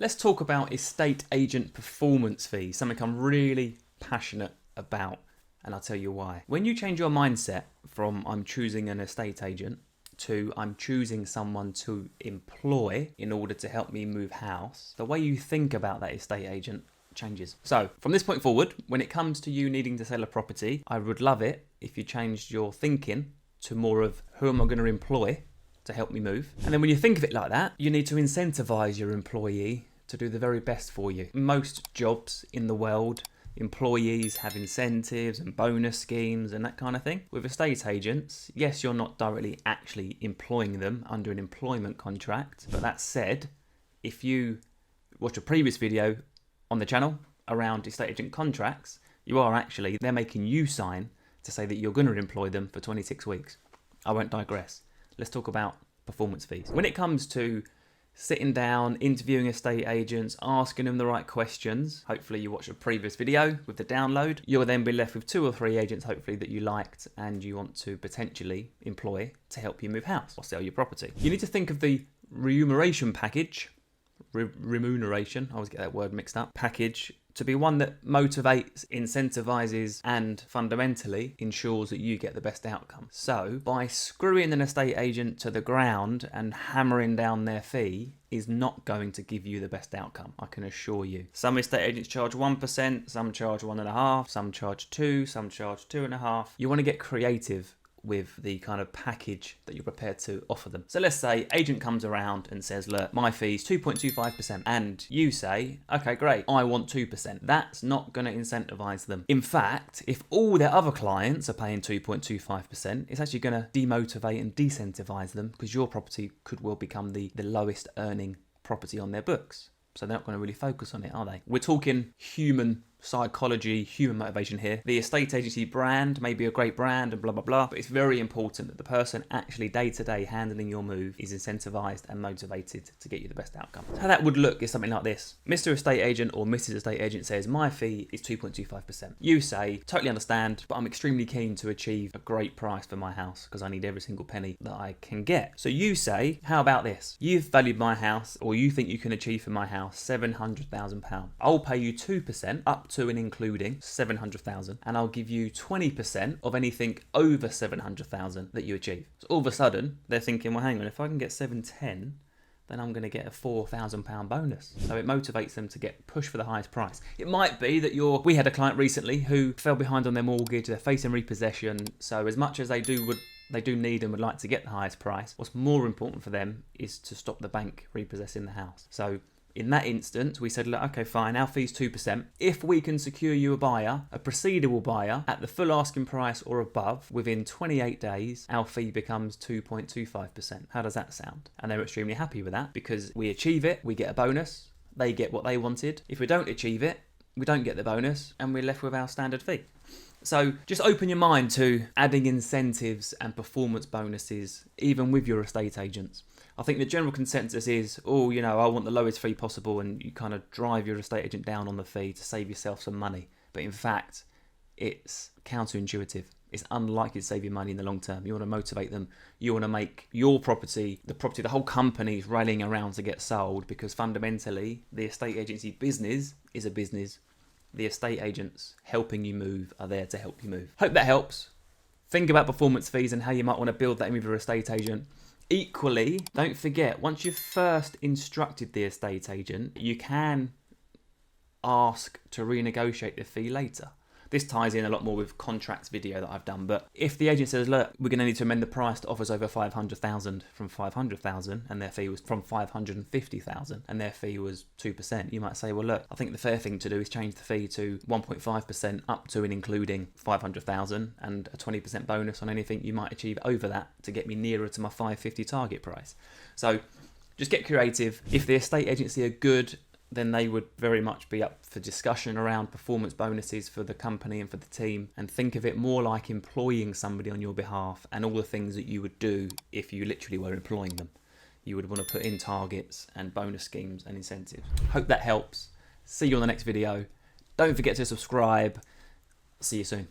Let's talk about estate agent performance fees, something I'm really passionate about, and I'll tell you why. When you change your mindset from I'm choosing an estate agent to I'm choosing someone to employ in order to help me move house, the way you think about that estate agent changes. So from this point forward, when it comes to you needing to sell a property, I would love it if you changed your thinking to more of who am I going to employ to help me move. And then when you think of it like that, you need to incentivize your employee to do the very best for you. Most jobs in the world, employees have incentives and bonus schemes and that kind of thing. With estate agents, yes, you're not directly actually employing them under an employment contract, but that said, if you watch a previous video on the channel around estate agent contracts, they're making you sign to say that you're going to employ them for 26 weeks. I won't digress. Let's talk about performance fees. When it comes to sitting down, interviewing estate agents, asking them the right questions, hopefully you watched a previous video with the download, you'll then be left with 2 or 3 agents hopefully that you liked and you want to potentially employ to help you move house or sell your property. You need to think of the remuneration package, remuneration, I always get that word mixed up, package, to be one that motivates, incentivizes, and fundamentally ensures that you get the best outcome. So by screwing an estate agent to the ground and hammering down their fee is not going to give you the best outcome, I can assure you. Some estate agents charge 1%, some charge 1.5%, some charge 2%, some charge 2.5%. You want to get creative with the kind of package that you're prepared to offer them. So let's say agent comes around and says, look, my fee's 2.25%, and you say, okay, great, I want 2%. That's not going to incentivize them. In fact, if all their other clients are paying 2.25%, it's actually going to demotivate and decentivize them because your property could well become the lowest earning property on their books. So they're not going to really focus on it, are they? We're talking human psychology, human motivation here. The estate agency brand may be a great brand and blah, blah, blah, but it's very important that the person actually day to day handling your move is incentivized and motivated to get you the best outcome. How that would look is something like this. Mr. Estate Agent or Mrs. Estate Agent says, my fee is 2.25%. You say, totally understand, but I'm extremely keen to achieve a great price for my house because I need every single penny that I can get. So you say, how about this? You've valued my house, or you think you can achieve for my house £700,000. I'll pay you 2% up to and including 700,000, and I'll give you 20% of anything over 700,000 that you achieve. So all of a sudden they're thinking, well, hang on, if I can get 710, then I'm going to get a £4,000 bonus. So it motivates them to push for the highest price. It might be that we had a client recently who fell behind on their mortgage, they're facing repossession. So as much as they do need and would like to get the highest price, what's more important for them is to stop the bank repossessing the house. So in that instance, we said, look, okay, fine, our fee's 2%. If we can secure you a buyer, a proceedable buyer, at the full asking price or above, within 28 days, our fee becomes 2.25%. How does that sound? And they were extremely happy with that because we achieve it, we get a bonus, they get what they wanted. If we don't achieve it, we don't get the bonus, and we're left with our standard fee. So just open your mind to adding incentives and performance bonuses, even with your estate agents. I think the general consensus is, I want the lowest fee possible, and you kind of drive your estate agent down on the fee to save yourself some money. But in fact, it's counterintuitive. It's unlikely to save you money in the long term. You want to motivate them. You want to make your property, the whole company is rallying around to get sold, because fundamentally, the estate agency business is a business. The estate agents helping you move are there to help you move. Hope that helps. Think about performance fees and how you might want to build that in with your estate agent. Equally, don't forget, once you've first instructed the estate agent, you can ask to renegotiate the fee later. This ties in a lot more with contracts video that I've done, but if the agent says, look, we're going to need to amend the price to offers over 500,000 from 500,000, and their fee was from 550,000, and their fee was 2%, you might say, well, look, I think the fair thing to do is change the fee to 1.5% up to and including 500,000, and a 20% bonus on anything you might achieve over that to get me nearer to my 550 target price. So just get creative. If the estate agency are good, then they would very much be up for discussion around performance bonuses for the company and for the team, and think of it more like employing somebody on your behalf and all the things that you would do if you literally were employing them. You would want to put in targets and bonus schemes and incentives. Hope that helps. See you on the next video. Don't forget to subscribe. See you soon.